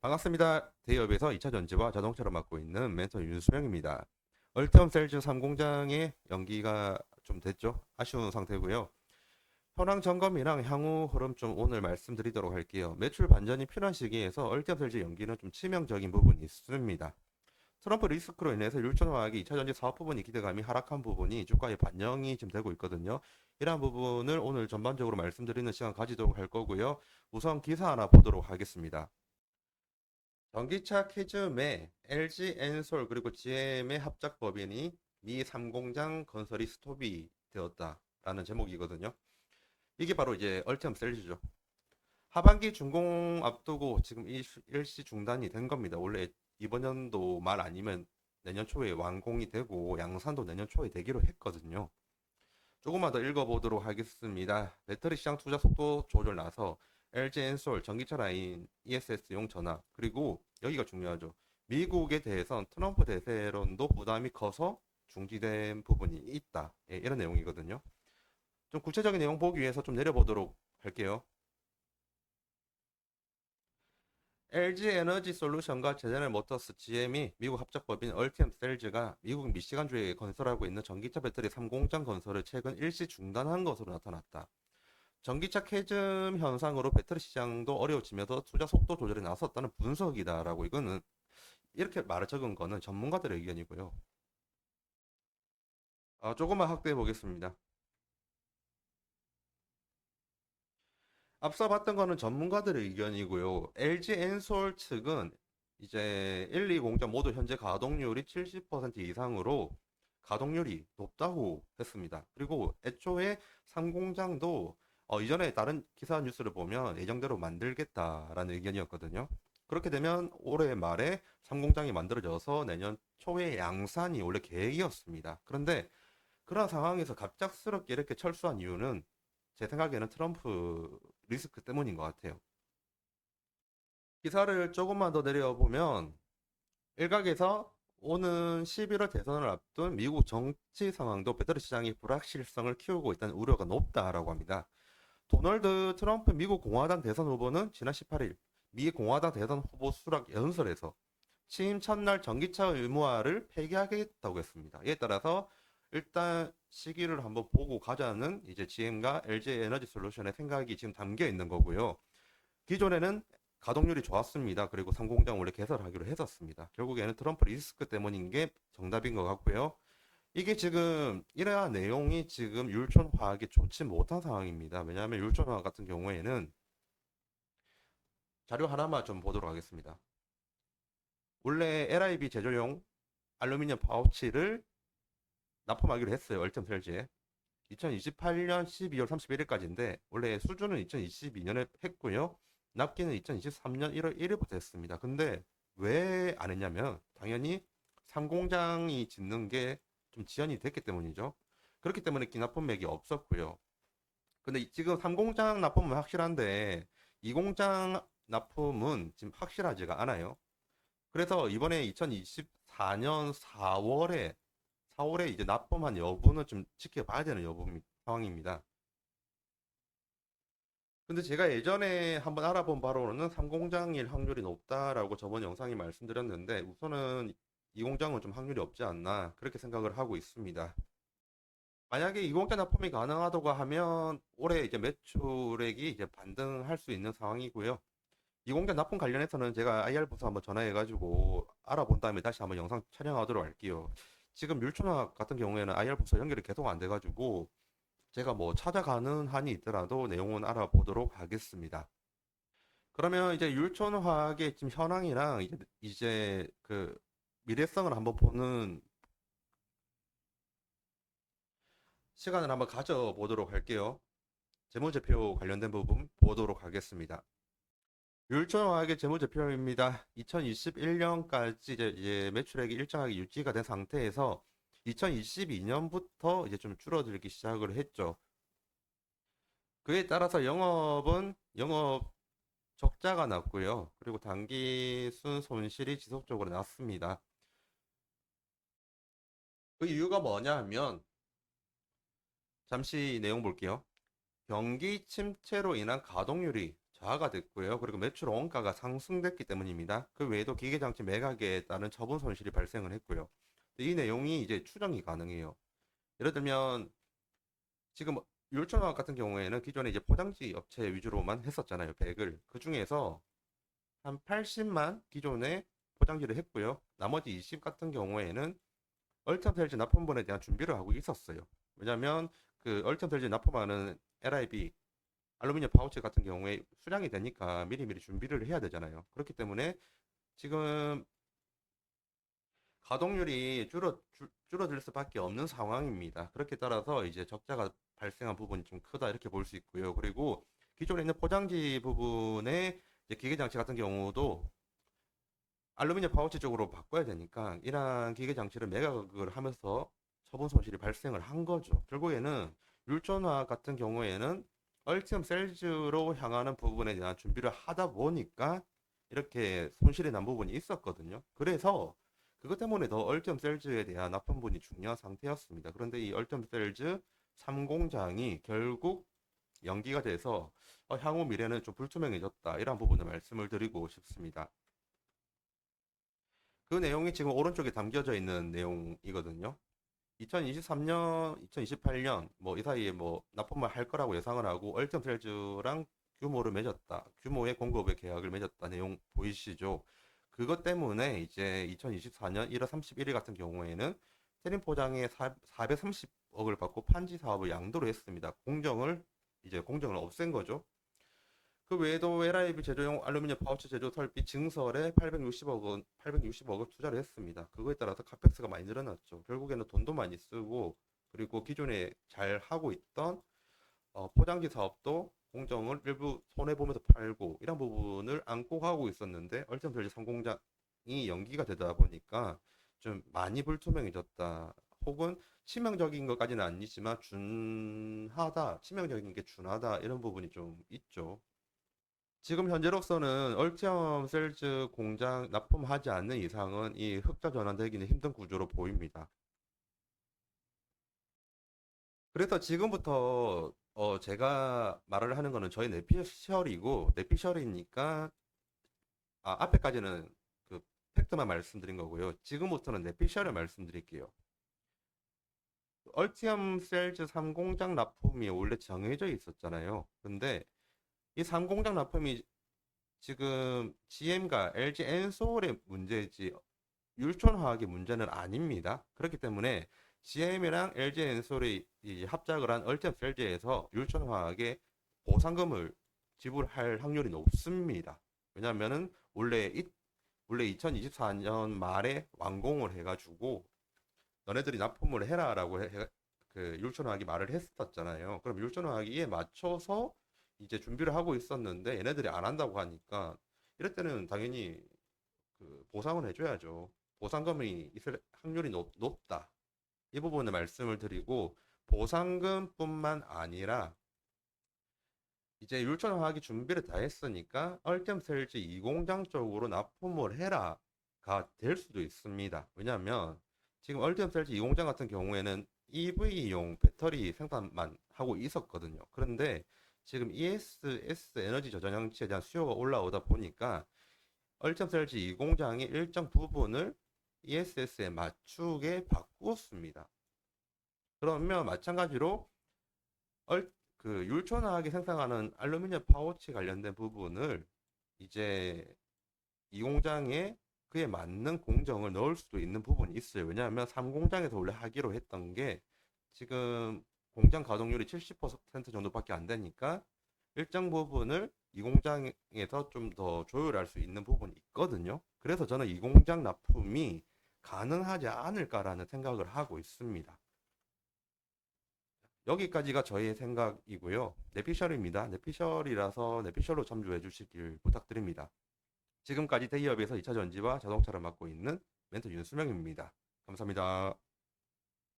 반갑습니다. 대기업에서 2차 전지와 자동차를 맡고 있는 멘토 윤수명입니다. 얼티엄 셀즈 3공장의 연기가 좀 됐죠. 아쉬운 상태고요. 현황 점검이랑 향후 흐름 좀 오늘 말씀드리도록 할게요. 매출 반전이 필요한 시기에서 얼티엄 셀즈 연기는 좀 치명적인 부분이 있습니다. 트럼프 리스크로 인해서 율전화학이 2차 전지 사업 부분이 기대감이 하락한 부분이 주가에 반영이 지금 되고 있거든요. 이러한 부분을 오늘 전반적으로 말씀드리는 시간 가지도록 할 거고요. 우선 기사 하나 보도록 하겠습니다. 전기차 캐즘의 LG 엔솔 그리고 GM의 합작 법인이 미 3공장 건설이 스톱이 되었다라는 제목이거든요. 이게 바로 이제 얼티엄 셀즈죠. 하반기 준공 앞두고 지금 일시 중단이 된 겁니다. 원래 이번 연도 말 아니면 내년 초에 완공이 되고 양산도 내년 초에 되기로 했거든요. 조금만 더 읽어보도록 하겠습니다. 배터리 시장 투자 속도 조절 나서 LG 엔솔 전기차 라인 ESS용 전압 그리고 여기가 중요하죠. 미국에 대해선 트럼프 대세론도 부담이 커서 중지된 부분이 있다. 예, 이런 내용이거든요. 좀 구체적인 내용 보기 위해서 좀 내려보도록 할게요. LG 에너지 솔루션과 제네럴 모터스 GM이 미국 합작법인 얼티엄 셀즈가 미국 미시간주에 건설하고 있는 전기차 배터리 3공장 건설을 최근 일시 중단한 것으로 나타났다. 전기차 캐즘 현상으로 배터리 시장도 어려워지면서 투자 속도 조절에 나섰다는 분석이다라고 이거는 이렇게 말을 적은 거는 전문가들의 의견이고요. 조금만 확대해 보겠습니다. 앞서 봤던 거는 전문가들의 의견이고요. LG 엔솔 측은 이제 1, 2 공장 모두 현재 가동률이 70% 이상으로 가동률이 높다고 했습니다. 그리고 애초에 3공장도 이전에 다른 기사 뉴스를 보면 예정대로 만들겠다라는 의견이었거든요. 그렇게 되면 올해 말에 3공장이 만들어져서 내년 초에 양산이 원래 계획이었습니다. 그런데 그런 상황에서 갑작스럽게 이렇게 철수한 이유는 제 생각에는 트럼프 리스크 때문인 것 같아요. 기사를 조금만 더 내려보면 일각에서 오는 11월 대선을 앞둔 미국 정치 상황도 배터리 시장의 불확실성을 키우고 있다는 우려가 높다라고 합니다. 도널드 트럼프 미국 공화당 대선 후보는 지난 18일 미 공화당 대선 후보 수락 연설에서 취임 첫날 전기차 의무화를 폐기하겠다고 했습니다. 이에 따라서 일단 시기를 한번 보고 가자는 이제 GM과 LG 에너지 솔루션의 생각이 지금 담겨 있는 거고요. 기존에는 가동률이 좋았습니다. 그리고 상공장 원래 개설하기로 했었습니다. 결국에는 트럼프 리스크 때문인 게 정답인 것 같고요. 이게 지금 이러한 내용이 지금 율촌화하기 좋지 못한 상황입니다. 왜냐하면 율촌화 같은 경우에는 자료 하나만 좀 보도록 하겠습니다. 원래 LIB 제조용 알루미늄 파우치를 납품하기로 했어요. 얼템 셀즈에. 2028년 12월 31일까지인데 원래 수주는 2022년에 했고요. 납기는 2023년 1월 1일부터 했습니다. 근데 왜 안 했냐면 당연히 상공장이 짓는 게 좀 지연이 됐기 때문이죠. 그렇기 때문에 기납품맥이 없었고요. 근데 지금 3공장 납품은 확실한데 2공장 납품은 지금 확실하지가 않아요. 그래서 이번에 2024년 4월에 이제 납품한 여부는 좀 지켜봐야 되는 상황입니다. 근데 제가 예전에 한번 알아본 바로는 3공장일 확률이 높다라고 저번 영상에 말씀드렸는데 우선은 2공장은 좀 확률이 없지 않나 그렇게 생각을 하고 있습니다. 만약에 2공장 납품이 가능하다고 하면 올해 이제 매출액이 이제 반등할 수 있는 상황이고요. 2공장 납품 관련해서는 제가 IR 부서 한번 전화해가지고 알아본 다음에 다시 한번 영상 촬영하도록 할게요. 지금 율촌화 같은 경우에는 IR 부서 연결이 계속 안 돼가지고 제가 뭐 찾아가는 한이 있더라도 내용은 알아보도록 하겠습니다. 그러면 이제 율촌화학의 지금 현황이랑 이제 그 미래성을 한번 보는 시간을 한번 가져보도록 할게요. 재무제표 관련된 부분 보도록 하겠습니다. 율촌화학의 재무제표입니다. 2021년까지 이제 매출액이 일정하게 유지가 된 상태에서 2022년부터 이제 좀 줄어들기 시작을 했죠. 그에 따라서 영업 적자가 났고요. 그리고 단기 순 손실이 지속적으로 났습니다. 그 이유가 뭐냐 하면 잠시 내용 볼게요. 경기 침체로 인한 가동률이 저하가 됐고요. 그리고 매출 원가가 상승됐기 때문입니다. 그 외에도 기계장치 매각에 따른 처분 손실이 발생을 했고요. 이 내용이 이제 추정이 가능해요. 예를 들면 지금 율천화학 같은 경우에는 기존에 이제 포장지 업체 위주로만 했었잖아요. 100을. 그 중에서 한 80만 기존에 포장지를 했고요. 나머지 20 같은 경우에는 얼텀셀즈 납품분에 대한 준비를 하고 있었어요. 왜냐하면 그 얼텀셀즈 납품하는 LIB 알루미늄 파우치 같은 경우에 수량이 되니까 미리미리 준비를 해야 되잖아요. 그렇기 때문에 지금 가동률이 줄어들 수밖에 없는 상황입니다. 그렇게 따라서 이제 적자가 발생한 부분이 좀 크다 이렇게 볼 수 있고요. 그리고 기존에 있는 포장지 부분의 이제 기계장치 같은 경우도 알루미늄 파우치 쪽으로 바꿔야 되니까 이러한 기계장치를 매각을 하면서 처분 손실이 발생을 한 거죠. 결국에는 율전화 같은 경우에는 얼티엄 셀즈로 향하는 부분에 대한 준비를 하다 보니까 이렇게 손실이 난 부분이 있었거든요. 그래서 그것 때문에 더 얼티엄 셀즈에 대한 납품분이 중요한 상태였습니다. 그런데 이 얼티엄 셀즈 3공장이 결국 연기가 돼서 향후 미래는 좀 불투명해졌다. 이런 부분을 말씀을 드리고 싶습니다. 그 내용이 지금 오른쪽에 담겨져 있는 내용이거든요. 2023년, 2028년 뭐 이 사이에 뭐 납품을 할 거라고 예상을 하고 얼텀셀즈랑 규모를 맺었다. 규모의 공급의 계약을 맺었다. 내용 보이시죠? 그것 때문에 이제 2024년 1월 31일 같은 경우에는 세림 포장에 430억을 받고 판지 사업을 양도를 했습니다. 공정을 없앤 거죠. 그 외에도 LIB 제조용 알루미늄 파우치 제조 설비 증설에 860억을 투자를 했습니다. 그거에 따라서 카펙스가 많이 늘어났죠. 결국에는 돈도 많이 쓰고 그리고 기존에 잘 하고 있던 포장지 사업도 공정을 일부 손해 보면서 팔고 이런 부분을 안고 가고 있었는데 얼티엄 3공장이 연기가 되다 보니까 좀 많이 불투명해졌다. 혹은 치명적인 것까지는 아니지만 치명적인 게 준하다 이런 부분이 좀 있죠. 지금 현재로서는 얼티엄 셀즈 공장 납품하지 않는 이상은 이 흑자 전환되기는 힘든 구조로 보입니다. 그래서 지금부터 제가 말을 하는 거는 저희 내피셜이고 내피셜이니까 앞에까지는 그 팩트만 말씀드린 거고요. 지금부터는 내피셜을 말씀드릴게요. 얼티엄 셀즈 3공장 납품이 원래 정해져 있었잖아요. 근데 이 3공장 납품이 지금 GM과 LG 엔솔의 문제지 율촌화학의 문제는 아닙니다. 그렇기 때문에 GM이랑 LG 엔솔이 합작을 한 얼티엄 셀즈에서 율촌화학에 보상금을 지불할 확률이 높습니다. 왜냐하면은 원래 2024년 말에 완공을 해가지고 너네들이 납품을 해라라고 그 율촌화학이 말을 했었잖아요. 그럼 율촌화학이 이에 맞춰서 이제 준비를 하고 있었는데 얘네들이 안 한다고 하니까 이럴 때는 당연히 그 보상을 해줘야죠. 보상금이 있을 확률이 높다. 이 부분을 말씀을 드리고 보상금뿐만 아니라 이제 율촌화학이 준비를 다 했으니까 얼템셀즈 2공장 쪽으로 납품을 해라가 될 수도 있습니다. 왜냐하면 지금 얼템셀즈 2공장 같은 경우에는 EV용 배터리 생산만 하고 있었거든요. 그런데 지금 ESS 에너지 저장장치에 대한 수요가 올라오다 보니까 얼템셀즈 2공장의 일정 부분을 ESS에 맞추게 바꾸었습니다. 그러면 마찬가지로 그 율촌화학이 생산하는 알루미늄 파우치 관련된 부분을 이제 이 공장에 그에 맞는 공정을 넣을 수도 있는 부분이 있어요. 왜냐하면 3공장에서 원래 하기로 했던 게 지금 공장 가동률이 70% 정도밖에 안 되니까 일정 부분을 이 공장에서 좀 더 조율할 수 있는 부분이 있거든요. 그래서 저는 이 공장 납품이 가능하지 않을까라는 생각을 하고 있습니다. 여기까지가 저의 생각이고요. 내피셜입니다. 내피셜이라서 내피셜로 참조해 주시길 부탁드립니다. 지금까지 대기업에서 2차 전지와 자동차를 맡고 있는 멘토 윤수명입니다. 감사합니다.